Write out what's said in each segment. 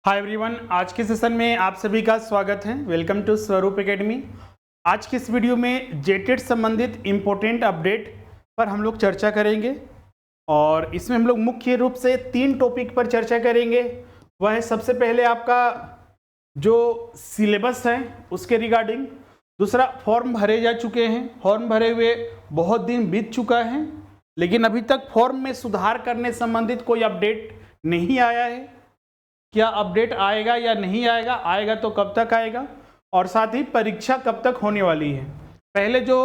Hi everyone, आज के session में आप सभी का स्वागत है। वेलकम टू स्वरूप एकेडमी। आज की इस वीडियो में जेटेट संबंधित इम्पोर्टेंट अपडेट पर हम लोग चर्चा करेंगे और इसमें हम लोग मुख्य रूप से 3 टॉपिक पर चर्चा करेंगे। वह है सबसे पहले आपका जो सिलेबस है उसके रिगार्डिंग, दूसरा फॉर्म भरे जा चुके हैं, फॉर्म भरे हुए बहुत दिन बीत चुका है लेकिन अभी तक फॉर्म में सुधार करने संबंधित कोई अपडेट नहीं आया है। क्या अपडेट आएगा या नहीं आएगा, आएगा तो कब तक आएगा, और साथ ही परीक्षा कब तक होने वाली है। पहले जो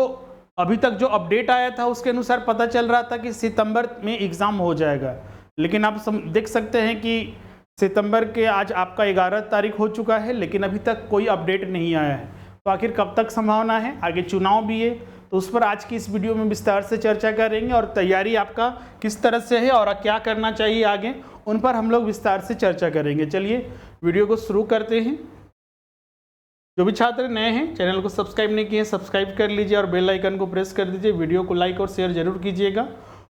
अभी तक जो अपडेट आया था उसके अनुसार पता चल रहा था कि सितंबर में एग्ज़ाम हो जाएगा, लेकिन आप देख सकते हैं कि सितंबर के आज आपका 11 तारीख हो चुका है लेकिन अभी तक कोई अपडेट नहीं आया है। तो आखिर कब तक संभावना है, आगे चुनाव भी है, तो उस पर आज की इस वीडियो में विस्तार से चर्चा करेंगे और तैयारी आपका किस तरह से है और क्या करना चाहिए आगे, उन पर हम लोग विस्तार से चर्चा करेंगे। चलिए वीडियो को शुरू करते हैं। जो भी छात्र नए हैं चैनल को सब्सक्राइब नहीं किए सब्सक्राइब कर लीजिए और बेल आइकन को प्रेस कर दीजिए। वीडियो को लाइक और शेयर जरूर कीजिएगा।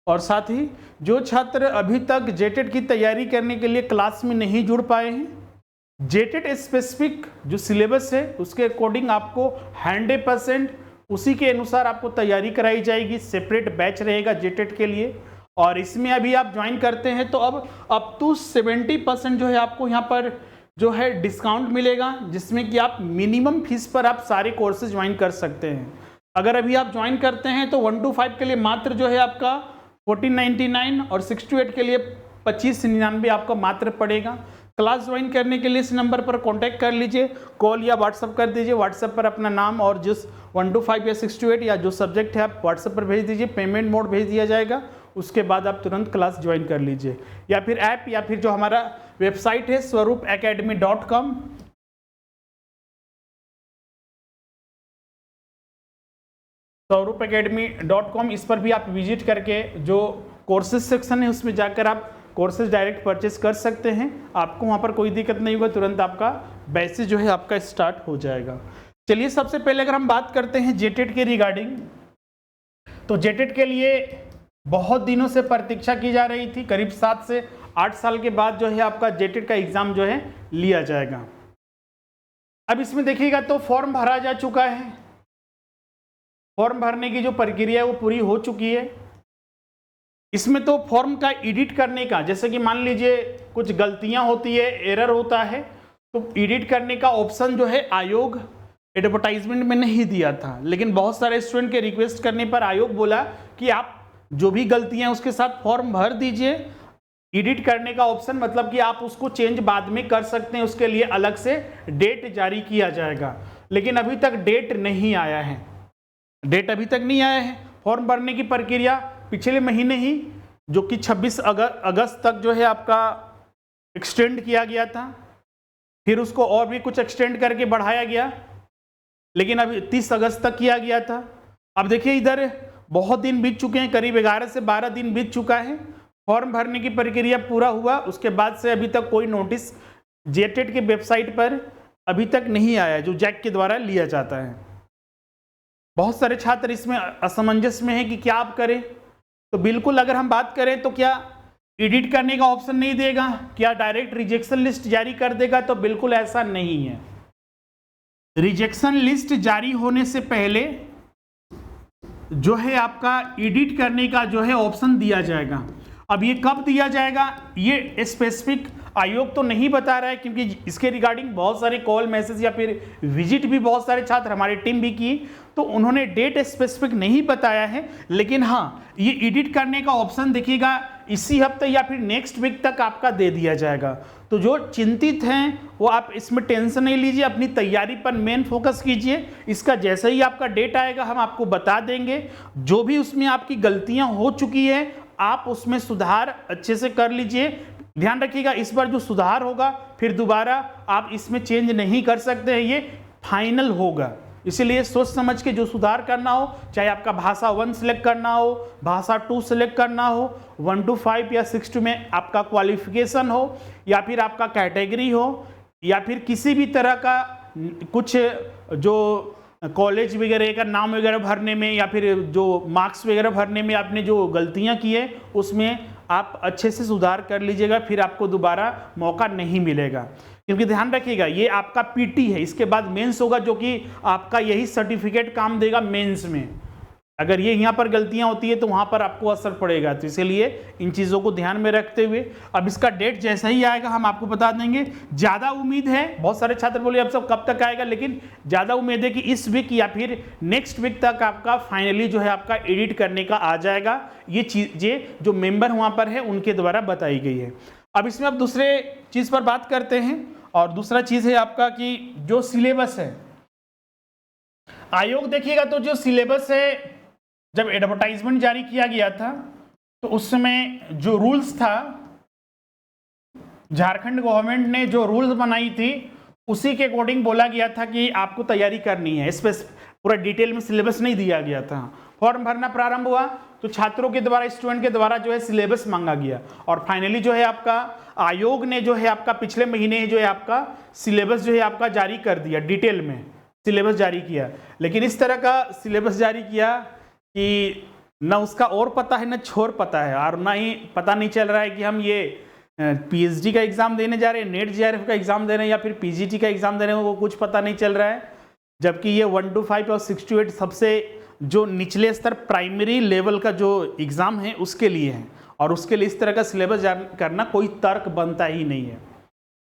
और साथ ही जो छात्र अभी तक जेटेट की तैयारी करने के लिए क्लास में नहीं जुड़ पाए हैं, जेटेट स्पेसिफिक जो सिलेबस है उसके अकॉर्डिंग आपको 100% उसी के अनुसार आपको तैयारी कराई जाएगी। सेपरेट बैच रहेगा जेटेट के लिए और इसमें अभी आप ज्वाइन करते हैं तो अब अप टू 70% जो है आपको यहाँ पर जो है डिस्काउंट मिलेगा, जिसमें कि आप मिनिमम फीस पर आप सारे कोर्सेज ज्वाइन कर सकते हैं। अगर अभी आप ज्वाइन करते हैं तो 1 to 5 के लिए मात्र जो है आपका 1499 और 6 to 8 के लिए 2599 आपका मात्र पड़ेगा। क्लास ज्वाइन करने के लिए इस नंबर पर कांटेक्ट कर लीजिए, कॉल या व्हाट्सअप कर दीजिए। व्हाट्सएप पर अपना नाम और जिस 1 to 5 या 6 to 8 या जो सब्जेक्ट है आप व्हाट्सएप पर भेज दीजिए, पेमेंट मोड भेज दिया जाएगा, उसके बाद आप तुरंत क्लास ज्वाइन कर लीजिए। या फिर ऐप या फिर जो हमारा वेबसाइट है swaroopacademy.com, swaroopacademy.com, इस पर भी आप विजिट करके जो कोर्सेज सेक्शन है उसमें जाकर आप कोर्सेज डायरेक्ट परचेस कर सकते हैं। आपको वहाँ पर कोई दिक्कत नहीं होगा, तुरंत आपका बैचेज जो है आपका स्टार्ट हो जाएगा। चलिए सबसे पहले अगर हम बात करते हैं जेटेट के रिगार्डिंग, तो जेटेट के लिए बहुत दिनों से प्रतीक्षा की जा रही थी। करीब 7 से 8 साल के बाद जो है आपका जेटेट का एग्ज़ाम जो है लिया जाएगा। अब इसमें देखिएगा तो फॉर्म भरा जा चुका है, फॉर्म भरने की जो प्रक्रिया है वो पूरी हो चुकी है। इसमें तो फॉर्म का एडिट करने का, जैसे कि मान लीजिए कुछ गलतियां होती है, एरर होता है, तो एडिट करने का ऑप्शन जो है आयोग एडवर्टाइजमेंट में नहीं दिया था, लेकिन बहुत सारे स्टूडेंट के रिक्वेस्ट करने पर आयोग बोला कि आप जो भी गलतियां उसके साथ फॉर्म भर दीजिए। एडिट करने का ऑप्शन मतलब कि आप उसको चेंज बाद में कर सकते हैं, उसके लिए अलग से डेट जारी किया जाएगा, लेकिन अभी तक डेट नहीं आया है। डेट अभी तक नहीं आया है। फॉर्म भरने की प्रक्रिया पिछले महीने ही जो कि 26 अगस्त तक जो है आपका एक्सटेंड किया गया था, फिर उसको और भी कुछ एक्सटेंड करके बढ़ाया गया, लेकिन अभी 30 अगस्त तक किया गया था। अब देखिए इधर बहुत दिन बीत चुके हैं, करीब 11 से 12 दिन बीत चुका है। फॉर्म भरने की प्रक्रिया पूरा हुआ, उसके बाद से अभी तक कोई नोटिस जेटेट के वेबसाइट पर अभी तक नहीं आया जो जैक के द्वारा लिया जाता है। बहुत सारे छात्र इसमें असमंजस में है कि क्या आप करें। तो बिल्कुल अगर हम बात करें तो क्या एडिट करने का ऑप्शन नहीं देगा, क्या डायरेक्ट रिजेक्शन लिस्ट जारी कर देगा, तो बिल्कुल ऐसा नहीं है। रिजेक्शन लिस्ट जारी होने से पहले जो है आपका एडिट करने का जो है ऑप्शन दिया जाएगा। अब ये कब दिया जाएगा ये स्पेसिफिक आयोग तो नहीं बता रहा है, क्योंकि इसके रिगार्डिंग बहुत सारे कॉल मैसेज या फिर विजिट भी बहुत सारे छात्र हमारी टीम भी की, तो उन्होंने डेट स्पेसिफिक नहीं बताया है। लेकिन हाँ, ये एडिट करने का ऑप्शन देखिएगा इसी हफ्ते या फिर नेक्स्ट वीक तक आपका दे दिया जाएगा। तो जो चिंतित हैं वो आप इसमें टेंशन नहीं लीजिए, अपनी तैयारी पर मेन फोकस कीजिए। इसका जैसे ही आपका डेट आएगा हम आपको बता देंगे। जो भी उसमें आपकी गलतियां हो चुकी है आप उसमें सुधार अच्छे से कर लीजिए। ध्यान रखिएगा इस बार जो सुधार होगा फिर दोबारा आप इसमें चेंज नहीं कर सकते हैं, ये फाइनल होगा। इसीलिए सोच समझ के जो सुधार करना हो, चाहे आपका भाषा 1 सिलेक्ट करना हो, भाषा 2 सिलेक्ट करना हो, 1 to 5 या 6 to में आपका क्वालिफिकेशन हो, या फिर आपका कैटेगरी हो, या फिर किसी भी तरह का कुछ जो कॉलेज वगैरह का नाम वगैरह भरने में या फिर जो मार्क्स वगैरह भरने में आपने जो गलतियां की है उसमें आप अच्छे से सुधार कर लीजिएगा, फिर आपको दोबारा मौका नहीं मिलेगा। क्योंकि ध्यान रखिएगा ये आपका पीटी है, इसके बाद मेंस होगा जो कि आपका यही सर्टिफिकेट काम देगा मेंस में। अगर ये यहाँ पर गलतियां होती है तो वहां पर आपको असर पड़ेगा, तो इसीलिए इन चीज़ों को ध्यान में रखते हुए अब इसका डेट जैसा ही आएगा हम आपको बता देंगे। ज़्यादा उम्मीद है, बहुत सारे छात्र बोले अब सब कब तक आएगा, लेकिन ज़्यादा उम्मीद है कि इस वीक या फिर नेक्स्ट वीक तक आपका फाइनली जो है आपका एडिट करने का आ जाएगा। ये चीज़ें जो मेंबर वहाँ पर है उनके द्वारा बताई गई है। अब इसमें अब दूसरे चीज़ पर बात करते हैं, और दूसरा चीज़ है आपका कि जो सिलेबस है आयोग देखिएगा तो जो सिलेबस है, जब एडवर्टाइजमेंट जारी किया गया था तो उस समय जो रूल्स था, झारखंड गवर्नमेंट ने जो रूल्स बनाई थी उसी के अकॉर्डिंग बोला गया था कि आपको तैयारी करनी है। इस पर पूरा डिटेल में सिलेबस नहीं दिया गया था। फॉर्म भरना प्रारंभ हुआ तो छात्रों के द्वारा, स्टूडेंट के द्वारा जो है सिलेबस मांगा गया, और फाइनली जो है आपका आयोग ने जो है आपका पिछले महीने जो है आपका सिलेबस जो है आपका जारी कर दिया, डिटेल में सिलेबस जारी किया। लेकिन इस तरह का सिलेबस जारी किया कि न उसका और पता है न छोर पता है, और ना ही पता नहीं चल रहा है कि हम ये पीएचडी का एग्ज़ाम देने जा रहे हैं, नेट जेआरएफ का एग्ज़ाम दे रहे हैं या फिर पीजीटी का एग्ज़ाम दे रहे हैं, वो कुछ पता नहीं चल रहा है। जबकि ये 1 to 5 और 6 to 8 सबसे जो निचले स्तर प्राइमरी लेवल का जो एग्ज़ाम है उसके लिए है, और उसके लिए इस तरह का सिलेबस करना कोई तर्क बनता ही नहीं है।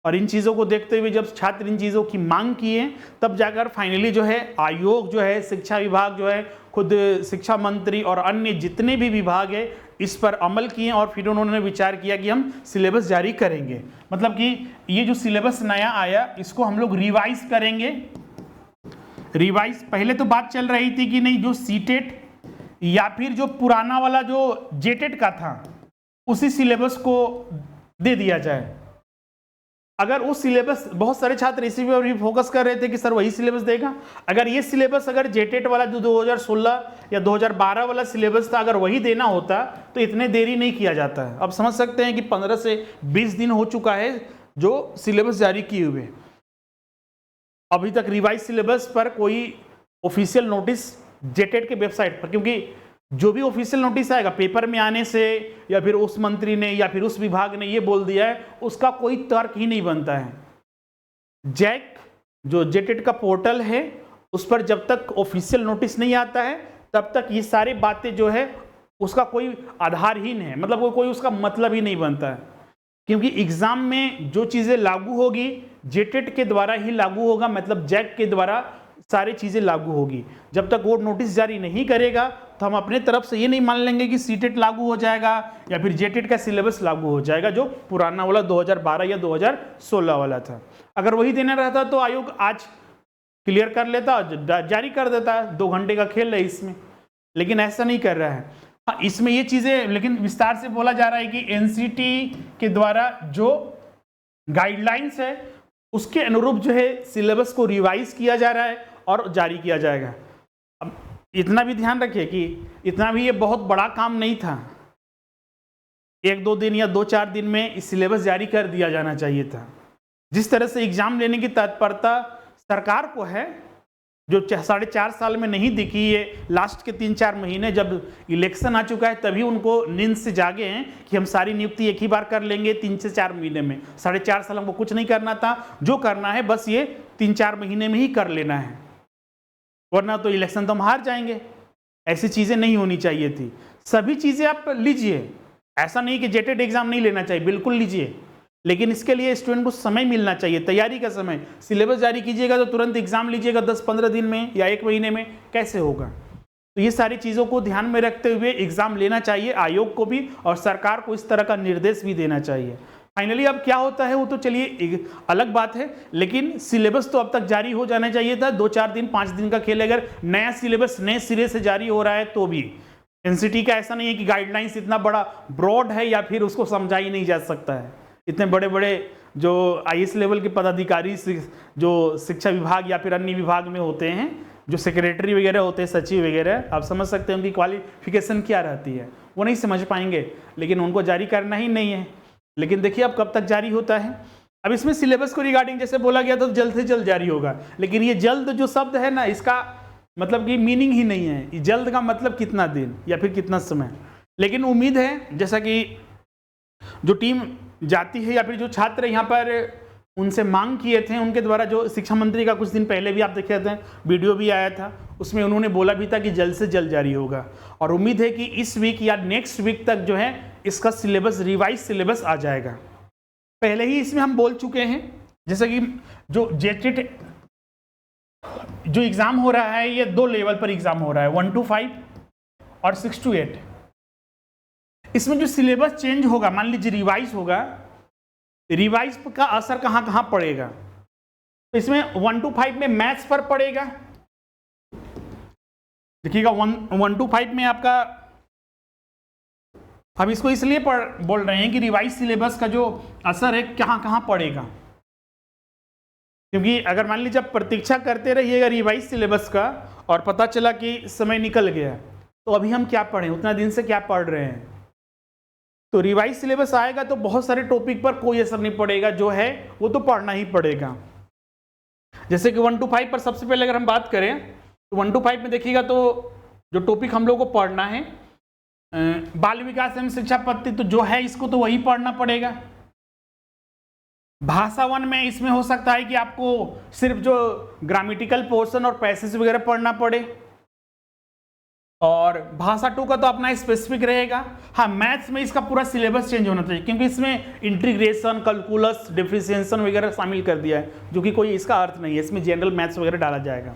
और इन चीज़ों को देखते हुए जब छात्र इन चीज़ों की मांग किए तब जाकर फाइनली जो है आयोग जो है, शिक्षा विभाग जो है, खुद शिक्षा मंत्री और अन्य जितने भी विभाग है इस पर अमल किए, और फिर उन्होंने विचार किया कि हम सिलेबस जारी करेंगे। मतलब कि ये जो सिलेबस नया आया इसको हम लोग रिवाइज करेंगे। रिवाइज पहले तो बात चल रही थी कि नहीं, जो सीटेट या फिर जो पुराना वाला जो जेटेट का था उसी सिलेबस को दे दिया जाए। अगर उस सिलेबस, बहुत सारे छात्र इसी पर भी फोकस कर रहे थे कि सर वही सिलेबस देगा। अगर ये सिलेबस, अगर जेटेट वाला जो 2016 या 2012 वाला सिलेबस था, अगर वही देना होता तो इतने देरी नहीं किया जाता है। अब समझ सकते हैं कि 15 से 20 दिन हो चुका है जो सिलेबस जारी किए हुए, अभी तक रिवाइज सिलेबस पर कोई ऑफिशियल नोटिस जेटेट के वेबसाइट पर, क्योंकि जो भी ऑफिशियल नोटिस आएगा पेपर में आने से या फिर उस मंत्री ने या फिर उस विभाग ने ये बोल दिया है, उसका कोई तर्क ही नहीं बनता है। जैक जो जेटेट का पोर्टल है उस पर जब तक ऑफिशियल नोटिस नहीं आता है तब तक ये सारी बातें जो है उसका कोई आधारहीन है, मतलब वो कोई उसका मतलब ही नहीं बनता है। क्योंकि एग्जाम में जो चीज़ें लागू होगी जेटेट के द्वारा ही लागू होगा, मतलब जैक के द्वारा सारी चीज़ें लागू होगी। जब तक वो नोटिस जारी नहीं करेगा तो हम अपने तरफ से ये नहीं मान लेंगे कि सीटेट लागू हो जाएगा या फिर जेटेट का सिलेबस लागू हो जाएगा, जो पुराना वाला 2012 या 2016 वाला था। अगर वही देना रहता तो आयोग आज क्लियर कर लेता, जारी कर देता। 2 घंटे का खेल है इसमें, लेकिन ऐसा नहीं कर रहा है। हाँ, इसमें ये चीज़ें लेकिन विस्तार से बोला जा रहा है कि एनसीटी के द्वारा जो गाइडलाइंस है उसके अनुरूप जो है सिलेबस को रिवाइज किया जा रहा है और जारी किया जाएगा। अब इतना भी ध्यान रखिए कि इतना भी ये बहुत बड़ा काम नहीं था, 1-2 दिन या 2-4 दिन में इस सिलेबस जारी कर दिया जाना चाहिए था। जिस तरह से एग्जाम लेने की तत्परता सरकार को है, जो 4.5 साल में नहीं दिखी, ये लास्ट के 3-4 महीने जब इलेक्शन आ चुका है तभी उनको नींद से जागे हैं कि हम सारी नियुक्ति एक ही बार कर लेंगे 3 से 4 महीने में। 4.5 साल हमको कुछ नहीं करना था, जो करना है बस ये 3-4 महीने में ही कर लेना है, वरना तो इलेक्शन तो हम हार जाएंगे। ऐसी चीज़ें नहीं होनी चाहिए थी। सभी चीज़ें आप लीजिए, ऐसा नहीं कि जेटेट एग्जाम नहीं लेना चाहिए, बिल्कुल लीजिए, लेकिन इसके लिए स्टूडेंट को समय मिलना चाहिए, तैयारी का समय। सिलेबस जारी कीजिएगा तो तुरंत एग्जाम लीजिएगा 10-15 दिन में या 1 महीने में, कैसे होगा? तो ये सारी चीज़ों को ध्यान में रखते हुए एग्जाम लेना चाहिए, आयोग को भी और सरकार को इस तरह का निर्देश भी देना चाहिए। फाइनली अब क्या होता है वो तो चलिए एक अलग बात है, लेकिन सिलेबस तो अब तक जारी हो जाना चाहिए था। 2-4 दिन 5 दिन का खेल, अगर नया सिलेबस नए सिरे से जारी हो रहा है तो भी एनसीटी का ऐसा नहीं है कि गाइडलाइंस इतना बड़ा ब्रॉड है या फिर उसको समझा ही नहीं जा सकता है। इतने बड़े बड़े जो आईएएस लेवल के पदाधिकारी जो शिक्षा विभाग या फिर अन्य विभाग में होते हैं, जो सेक्रेटरी वगैरह होते हैं, सचिव वगैरह, आप समझ सकते हैं उनकी क्वालिफिकेशन क्या रहती है, वो नहीं समझ पाएंगे, लेकिन उनको जारी करना ही नहीं है। लेकिन देखिए अब कब तक जारी होता है। अब इसमें सिलेबस को रिगार्डिंग जैसे बोला गया था तो जल्द से जल्द जारी होगा, लेकिन ये जल्द जो शब्द है ना, इसका मतलब कि मीनिंग ही नहीं है। जल्द का मतलब कितना दिन या फिर कितना समय। लेकिन उम्मीद है जैसा कि जो टीम जाती है या फिर जो छात्र यहाँ पर उनसे मांग किए थे, उनके द्वारा जो शिक्षा मंत्री का कुछ दिन पहले भी आप देखे थे वीडियो भी आया था, उसमें उन्होंने बोला भी था कि जल्द से जल्द जारी होगा और उम्मीद है कि इस वीक या नेक्स्ट वीक तक जो है इसका सिलेबस, रिवाइज सिलेबस आ जाएगा। पहले ही इसमें हम बोल चुके हैं, जैसे कि जो जेटेट जो एग्जाम हो रहा है ये 2 लेवल पर एग्जाम हो रहा है, 1 to 5 और 6 to 8। इसमें जो सिलेबस चेंज होगा, मान लीजिए रिवाइज होगा, रिवाइज का असर कहां कहां पड़ेगा, तो इसमें 1 to 5 में मैथ्स पर पड़ेगा। देखिएगा 1 to 5 में आपका, हम इसको इसलिए बोल रहे हैं कि रिवाइज सिलेबस का जो असर है कहां कहां पड़ेगा, क्योंकि अगर मान लीजिए आप प्रतीक्षा करते रहिएगा रिवाइज सिलेबस का और पता चला कि समय निकल गया, तो अभी हम क्या पढ़ें, उतना दिन से क्या पढ़ रहे हैं। तो रिवाइज सिलेबस आएगा तो बहुत सारे टॉपिक पर कोई असर नहीं पड़ेगा, जो है वो तो पढ़ना ही पड़ेगा। जैसे कि 1 to 5 पर सबसे पहले अगर हम बात करें तो 1 to 5 में देखिएगा तो जो टॉपिक हम लोग को पढ़ना है, बाल विकास एवं शिक्षा पद्धति, तो जो है इसको तो वही पढ़ना पड़ेगा। भाषा 1 में इसमें हो सकता है कि आपको सिर्फ जो ग्रामेटिकल पोर्शन और पैसेज वगैरह पढ़ना पड़े, और भाषा 2 का तो अपना स्पेसिफिक रहेगा। हाँ, मैथ्स में इसका पूरा सिलेबस चेंज होना चाहिए, क्योंकि इसमें इंटीग्रेशन, कैलकुलस, डिफरेंशिएशन वगैरह शामिल कर दिया है, जो कि कोई इसका अर्थ नहीं है। इसमें जनरल मैथ्स वगैरह डाला जाएगा।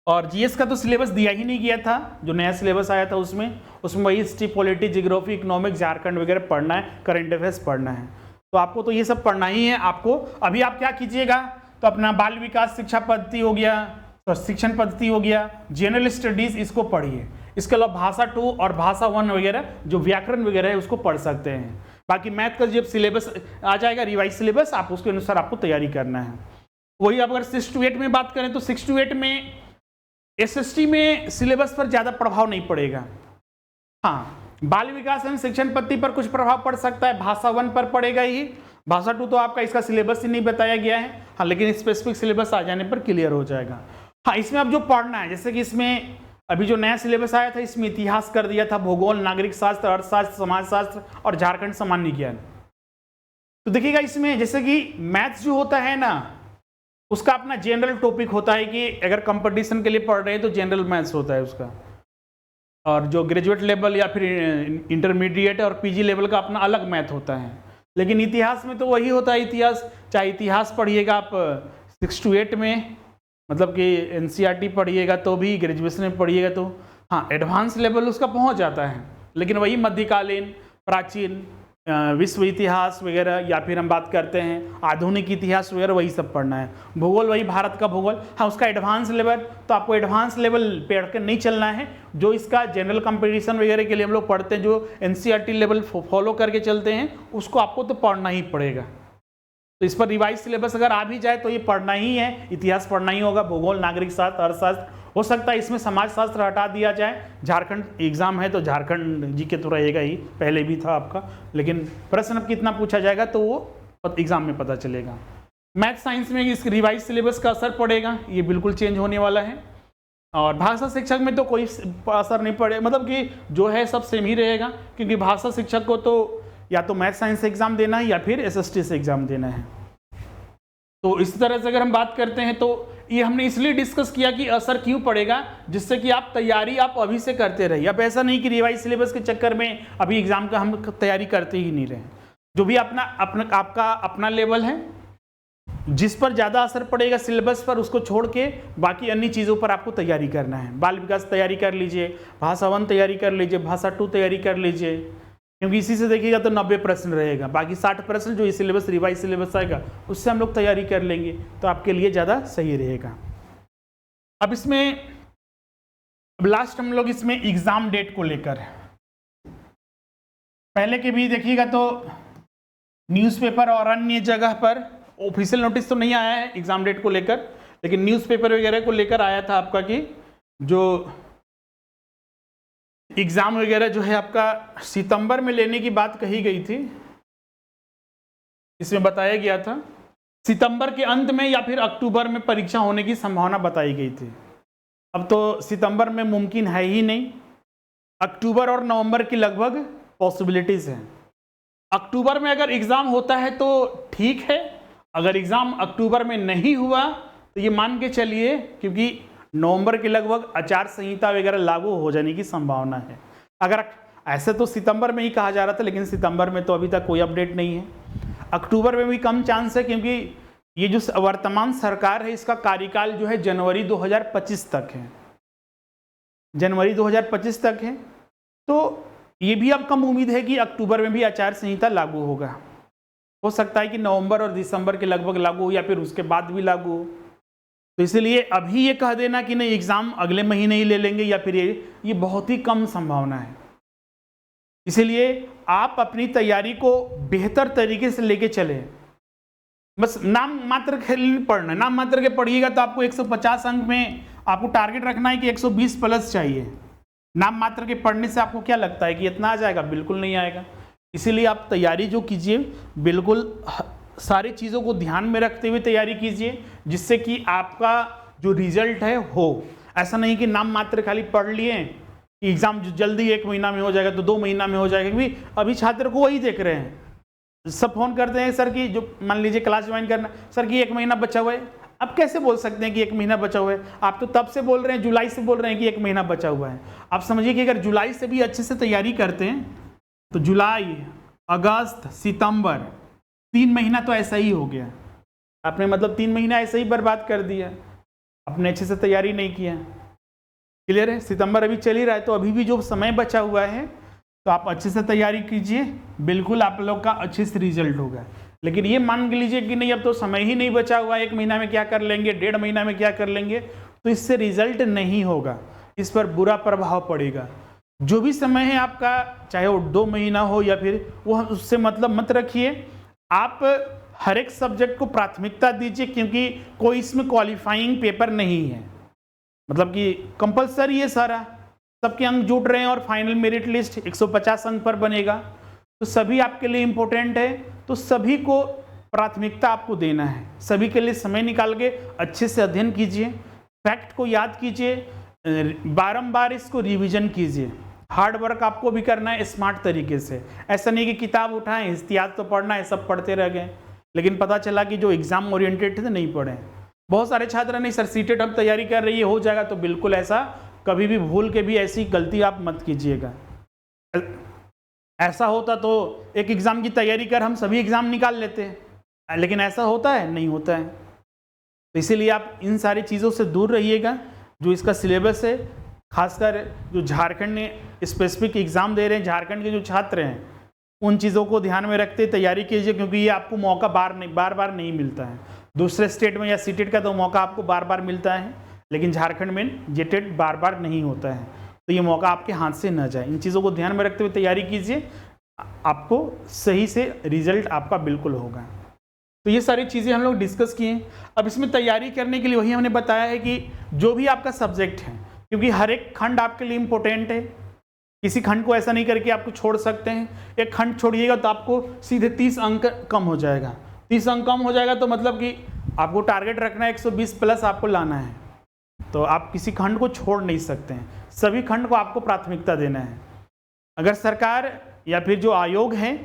और जीएस का तो सिलेबस दिया ही नहीं गया था, जो नया सिलेबस आया था उसमें वही history, polity, geography, economics, Jharkhand वगैरह पढ़ना है, करंट अफेयर्स पढ़ना है। तो आपको तो ये सब पढ़ना ही है। आपको अभी आप क्या कीजिएगा, तो अपना बाल विकास शिक्षा पद्धति हो गया, तो शिक्षण पद्धति हो गया, जनरल स्टडीज, इसको पढ़िए। इसके अलावा भाषा 2 और भाषा 1 वगैरह जो व्याकरण वगैरह है उसको पढ़ सकते हैं। बाकी मैथ का जब सिलेबस आ जाएगा, रिवाइज सिलेबस, आप उसके अनुसार आपको तैयारी करना है। वही आप अगर 6 to 8 में बात करें तो 6 to 8 में एसएसटी में सिलेबस पर ज़्यादा प्रभाव नहीं पड़ेगा। हाँ, बाल विकास एवं शिक्षण पद्धति पर कुछ प्रभाव पड़ सकता है, भाषा 1 पर पड़ेगा ही। भाषा 2 तो आपका इसका सिलेबस ही नहीं बताया गया है। हाँ, लेकिन स्पेसिफिक सिलेबस आ जाने पर क्लियर हो जाएगा। हाँ, इसमें अब जो पढ़ना है, जैसे कि इसमें अभी जो नया सिलेबस आया था, इसमें इतिहास कर दिया था, भूगोल, नागरिक शास्त्र, अर्थशास्त्र, समाजशास्त्र और झारखंड सामान्य ज्ञान। तो देखिएगा इसमें जैसे कि मैथ्स जो होता है ना, उसका अपना जनरल टॉपिक होता है कि अगर कंपटीशन के लिए पढ़ रहे हैं तो जनरल मैथ्स होता है उसका, और जो ग्रेजुएट लेवल या फिर इंटरमीडिएट और पीजी लेवल का अपना अलग मैथ होता है। लेकिन इतिहास में तो वही होता है, इतिहास चाहे इतिहास पढ़िएगा आप 6 to 8 में, मतलब कि एनसीईआरटी पढ़िएगा तो भी, ग्रेजुएशन में पढ़िएगा तो हाँ एडवांस लेवल उसका पहुंच जाता है। लेकिन वही मध्यकालीन, प्राचीन, विश्व इतिहास वगैरह, या फिर हम बात करते हैं आधुनिक इतिहास वगैरह, वही सब पढ़ना है। भूगोल वही भारत का भूगोल, हाँ उसका एडवांस लेवल, तो आपको एडवांस लेवल पे अड़ के नहीं चलना है। जो इसका जनरल कंपटीशन वगैरह के लिए हम लोग पढ़ते हैं, जो एनसीईआरटी लेवल फॉलो करके चलते हैं, उसको आपको तो पढ़ना ही पड़ेगा। तो इस पर रिवाइज सिलेबस अगर आ भी जाए तो ये पढ़ना ही है, इतिहास पढ़ना ही होगा, भूगोल, नागरिक शास्त्र, अर्थशास्त्र, हो सकता है इसमें समाज शास्त्र हटा दिया जाए। झारखंड एग्जाम है तो झारखंड जीके तो रहेगा ही, पहले भी था आपका, लेकिन प्रश्न अब कितना पूछा जाएगा तो वो एग्जाम में पता चलेगा। मैथ साइंस में इस रिवाइज सिलेबस का असर पड़ेगा, ये बिल्कुल चेंज होने वाला है। और भाषा शिक्षक में तो कोई असर नहीं पड़े, मतलब कि जो है सब सेम ही रहेगा, क्योंकि भाषा शिक्षक को तो या तो मैथ साइंस से एग्जाम देना है या फिर एसएसटी से एग्जाम देना है। तो इस तरह से अगर हम बात करते हैं तो ये हमने इसलिए डिस्कस किया कि असर क्यों पड़ेगा, जिससे कि आप तैयारी आप अभी से करते रहिए। अब ऐसा नहीं कि रिवाइज सिलेबस के चक्कर में अभी एग्जाम का हम तैयारी करते ही नहीं रहे। जो भी आपका अपना लेवल है, जिस पर ज़्यादा असर पड़ेगा सिलेबस पर, उसको छोड़ के बाकी अन्य चीज़ों पर आपको तैयारी करना है। बाल विकास तैयारी कर लीजिए, भाषा 1 तैयारी कर लीजिए, भाषा 2 तैयारी कर लीजिए, क्योंकि इसी से देखिएगा तो 90 प्रश्न रहेगा। बाकी 60 प्रश्न जो सिलेबस रिवाइज सिलेबस आएगा उससे हम लोग तैयारी कर लेंगे, तो आपके लिए ज़्यादा सही रहेगा। अब इसमें लास्ट हम लोग इसमें एग्ज़ाम डेट को लेकर, पहले के भी देखिएगा तो न्यूज़पेपर और अन्य जगह पर ऑफिशियल नोटिस तो नहीं आया है एग्ज़ाम डेट को लेकर, लेकिन न्यूज़पेपर वगैरह को लेकर आया था आपका कि जो एग्ज़ाम वगैरह जो है आपका सितंबर में लेने की बात कही गई थी। इसमें बताया गया था सितंबर के अंत में या फिर अक्टूबर में परीक्षा होने की संभावना बताई गई थी। अब तो सितंबर में मुमकिन है ही नहीं, अक्टूबर और नवंबर की लगभग पॉसिबिलिटीज़ हैं। अक्टूबर में अगर एग्ज़ाम होता है तो ठीक है, अगर एग्जाम अक्टूबर में नहीं हुआ तो ये मान के चलिए, क्योंकि नवंबर के लगभग आचार संहिता वगैरह लागू हो जाने की संभावना है। अगर ऐसे तो सितंबर में ही कहा जा रहा था, लेकिन सितंबर में तो अभी तक कोई अपडेट नहीं है। अक्टूबर में भी कम चांस है, क्योंकि ये जो वर्तमान सरकार है इसका कार्यकाल जो है जनवरी 2025 तक है, जनवरी 2025 तक है। तो ये भी अब कम उम्मीद है कि अक्टूबर में भी आचार संहिता लागू होगा। हो सकता है कि नवंबर और दिसंबर के लगभग लागू हो या फिर उसके बाद भी लागू हो। तो इसलिए अभी ये कह देना कि नहीं एग्जाम अगले महीने ही ले लेंगे या फिर ये बहुत ही कम संभावना है। इसलिए आप अपनी तैयारी को बेहतर तरीके से लेके चले। बस नाम मात्र के पढ़ना, नाम मात्र के पढ़िएगा तो आपको 150 अंक में आपको टारगेट रखना है कि 120 प्लस चाहिए। नाम मात्र के पढ़ने से आपको क्या लगता है कि इतना आ जाएगा? बिल्कुल नहीं आएगा। इसीलिए आप तैयारी जो कीजिए बिल्कुल सारी चीज़ों को ध्यान में रखते हुए तैयारी कीजिए, जिससे कि आपका जो रिजल्ट है हो। ऐसा नहीं कि नाम मात्र खाली पढ़ लिए कि एग्ज़ाम जल्दी 1 महीना में हो जाएगा तो 2 महीना में हो जाएगा, क्योंकि अभी छात्र को वही देख रहे हैं। सब फोन करते हैं सर की, जो मान लीजिए क्लास ज्वाइन करना, सर की 1 महीना बचा हुआ है। अब कैसे बोल सकते हैं कि 1 महीना बचा हुआ है? आप तो तब से बोल रहे हैं, जुलाई से बोल रहे हैं कि 1 महीना बचा हुआ है। आप समझिए कि अगर जुलाई से भी अच्छे से तैयारी करते हैं तो जुलाई, अगस्त, सितंबर 3 महीना तो ऐसा ही हो गया। आपने मतलब 3 महीना ऐसे ही बर्बाद कर दिया, आपने अच्छे से तैयारी नहीं किया। क्लियर है? सितंबर अभी चल ही रहा है, तो अभी भी जो समय बचा हुआ है तो आप अच्छे से तैयारी कीजिए, बिल्कुल आप लोग का अच्छे से रिजल्ट होगा। लेकिन ये मान लीजिए कि नहीं अब तो समय ही नहीं बचा हुआ, 1 महीना में क्या कर लेंगे, 1.5 महीना में क्या कर लेंगे, तो इससे रिजल्ट नहीं होगा, इस पर बुरा प्रभाव पड़ेगा। जो भी समय है आपका, चाहे वो 2 महीना हो या फिर वो, उससे मतलब मत रखिए। आप हर एक सब्जेक्ट को प्राथमिकता दीजिए, क्योंकि कोई इसमें क्वालिफाइंग पेपर नहीं है, मतलब कि कंपलसरी है सारा, सबके अंक जुट रहे हैं और फाइनल मेरिट लिस्ट 150 अंक पर बनेगा, तो सभी आपके लिए इम्पोर्टेंट है। तो सभी को प्राथमिकता आपको देना है, सभी के लिए समय निकाल के अच्छे से अध्ययन कीजिए, फैक्ट को याद कीजिए, बारंबार इसको रिवीजन कीजिए। हार्ड वर्क आपको भी करना है स्मार्ट तरीके से। ऐसा नहीं कि किताब उठाएं, इतिहास तो पढ़ना है, सब पढ़ते रह गए, लेकिन पता चला कि जो एग्जाम ओरिएंटेड थे नहीं पढ़े। बहुत सारे छात्र नहीं सर सीटेट हम तैयारी कर रही है, हो जाएगा, तो बिल्कुल ऐसा कभी भी भूल के भी ऐसी गलती आप मत कीजिएगा। ऐसा होता तो एक एग्जाम की तैयारी कर हम सभी एग्जाम निकाल लेते हैं, लेकिन ऐसा होता है? नहीं होता है। तो इसीलिए आप इन सारी चीज़ों से दूर रहिएगा। जो इसका सिलेबस है, खासकर जो झारखंड में स्पेसिफिक एग्जाम दे रहे हैं, झारखंड के जो छात्र हैं, उन चीज़ों को ध्यान में रखते तैयारी कीजिए, क्योंकि ये आपको मौका बार बार नहीं मिलता है। दूसरे स्टेट में या सीटेट का तो मौका आपको बार बार मिलता है, लेकिन झारखंड में जेटेट बार बार नहीं होता है, तो ये मौका आपके हाथ से न जाए। इन चीज़ों को ध्यान में रखते हुए तैयारी कीजिए, आपको सही से रिजल्ट आपका बिल्कुल होगा। तो ये सारी चीज़ें हम लोग डिस्कस किए। अब इसमें तैयारी करने के लिए वही हमने बताया है कि जो भी आपका सब्जेक्ट है, क्योंकि हर एक खंड आपके लिए इम्पोर्टेंट है, किसी खंड को ऐसा नहीं करके आपको छोड़ सकते हैं। एक खंड छोड़िएगा तो आपको सीधे 30 अंक कम हो जाएगा। 30 अंक कम हो जाएगा तो मतलब कि आपको टारगेट रखना है 120 प्लस आपको लाना है, तो आप किसी खंड को छोड़ नहीं सकते हैं, सभी खंड को आपको प्राथमिकता देना है। अगर सरकार या फिर जो आयोग है,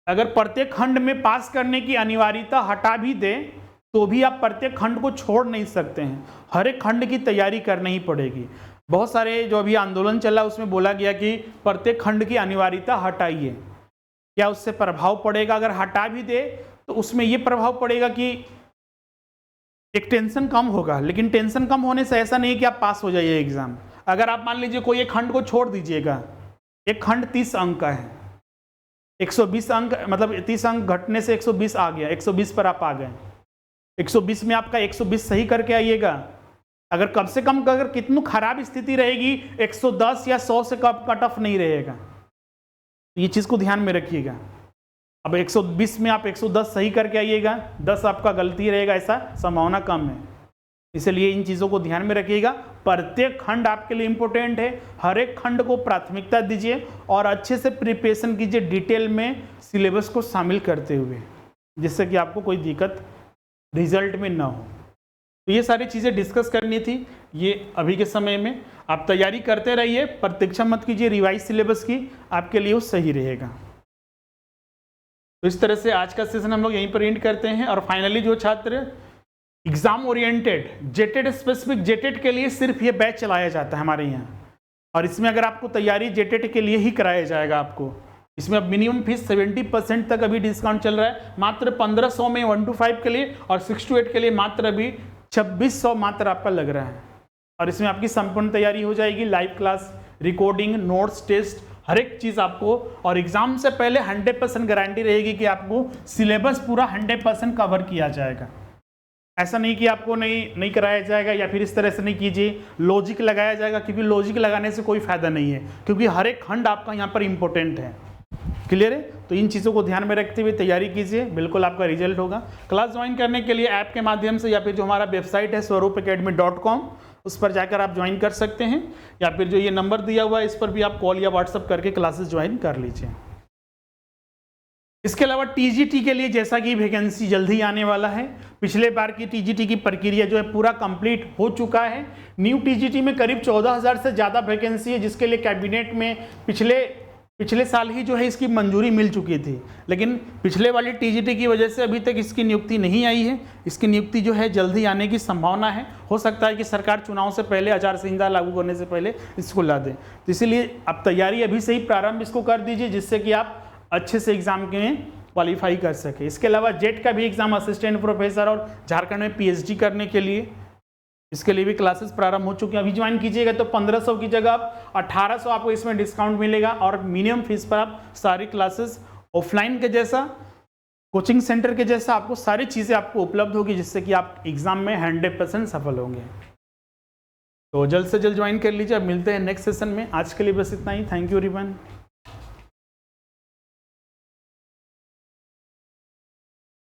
अगर प्रत्येक खंड में पास करने की अनिवार्यता हटा भी दे तो भी आप प्रत्येक खंड को छोड़ नहीं सकते हैं, हर एक खंड की तैयारी करनी ही पड़ेगी। बहुत सारे जो अभी आंदोलन चला उसमें बोला गया कि प्रत्येक खंड की अनिवार्यता हटाइए। क्या उससे प्रभाव पड़ेगा? अगर हटा भी दे तो उसमें ये प्रभाव पड़ेगा कि एक टेंशन कम होगा, लेकिन टेंशन कम होने से ऐसा नहीं कि आप पास हो जाइए एग्जाम। अगर आप मान लीजिए कोई एक खंड को छोड़ दीजिएगा, एक खंड 30 अंक का है, 120 अंक मतलब 30 अंक घटने से 120 आ गया, 120 पर आप आ गए, 120 में आपका 120 सही करके आइएगा। अगर कम से कम अगर कितनी खराब स्थिति रहेगी 110 या 100 से कम कट ऑफ नहीं रहेगा, ये चीज़ को ध्यान में रखिएगा। अब 120 में आप 110 सही करके आइएगा, 10 आपका गलती रहेगा, ऐसा संभावना कम है। इसलिए इन चीज़ों को ध्यान में रखिएगा। प्रत्येक खंड आपके लिए इंपॉर्टेंट है, हर एक खंड को प्राथमिकता दीजिए और अच्छे से प्रिपरेशन कीजिए, डिटेल में सिलेबस को शामिल करते हुए, जिससे कि आपको कोई दिक्कत रिजल्ट में ना हो। तो ये सारी चीज़ें डिस्कस करनी थी। ये अभी के समय में आप तैयारी करते रहिए, प्रतीक्षा मत कीजिए रिवाइज सिलेबस की, आपके लिए वो सही रहेगा। तो इस तरह से आज का सेशन हम लोग यहीं पर एंड करते हैं। और फाइनली जो छात्र एग्जाम ओरिएंटेड जेटेड स्पेसिफिक जेटेड के लिए सिर्फ ये बैच चलाया जाता है हमारे यहाँ, और इसमें अगर आपको तैयारी जेटेड के लिए ही कराया जाएगा आपको। इसमें अब मिनिमम फीस 70% तक अभी डिस्काउंट चल रहा है, मात्र 1500 में 1 to 5 के लिए, और 6 to 8 के लिए मात्र अभी 2600 मात्र आपका लग रहा है। और इसमें आपकी संपूर्ण तैयारी हो जाएगी, live class, recording, notes, test, हर एक चीज़ आपको, और एग्जाम से पहले 100% गारंटी रहेगी कि आपको सिलेबस पूरा 100% कवर किया जाएगा। ऐसा नहीं कि आपको नहीं कराया जाएगा, या फिर इस तरह से नहीं कीजिए लॉजिक लगाया जाएगा, क्योंकि लॉजिक लगाने से कोई फायदा नहीं है, क्योंकि हर एक खंड आपका यहाँ पर इंपॉर्टेंट है। क्लियर है? तो इन चीज़ों को ध्यान में रखते हुए तैयारी कीजिए, बिल्कुल आपका रिजल्ट होगा। क्लास ज्वाइन करने के लिए ऐप के माध्यम से, या फिर जो हमारा वेबसाइट है swaroopacademy.com, उस पर जाकर आप ज्वाइन कर सकते हैं, या फिर जो ये नंबर दिया हुआ है इस पर भी आप कॉल या व्हाट्सअप करके क्लासेस ज्वाइन कर लीजिए। इसके अलावा टीजीटी के लिए जैसा कि वैकेंसी जल्दी आने वाला है, पिछले बार की टीजीटी की प्रक्रिया जो है पूरा कंप्लीट हो चुका है। न्यू टीजीटी में करीब 14,000 से ज़्यादा वैकेंसी है, जिसके लिए कैबिनेट में पिछले साल ही जो है इसकी मंजूरी मिल चुकी थी, लेकिन पिछले वाली टीजीटी की वजह से अभी तक इसकी नियुक्ति नहीं आई है। इसकी नियुक्ति जो है जल्दी आने की संभावना है। हो सकता है कि सरकार चुनाव से पहले, आचार संहिता लागू करने से पहले इसको ला दे। तो इसीलिए आप तैयारी अभी से ही प्रारंभ इसको कर दीजिए, जिससे कि आप अच्छे से एग्जाम के क्वालिफाई कर सके। इसके अलावा जेट का भी एग्जाम, असिस्टेंट प्रोफेसर और झारखंड में पीएचडी करने के लिए, इसके लिए भी क्लासेस प्रारंभ हो चुके हैं। अभी ज्वाइन कीजिएगा तो 1500 की जगह आप 1800 आपको इसमें डिस्काउंट मिलेगा, और मिनिमम फीस पर आप सारी क्लासेस ऑफलाइन के जैसा, कोचिंग सेंटर के जैसा आपको सारी चीज़ें आपको उपलब्ध होगी, जिससे कि आप एग्जाम में 100% सफल होंगे। तो जल्द से जल्द ज्वाइन कर लीजिए। अब मिलते हैं नेक्स्ट सेशन में। आज के लिए बस इतना ही। Thank you everyone.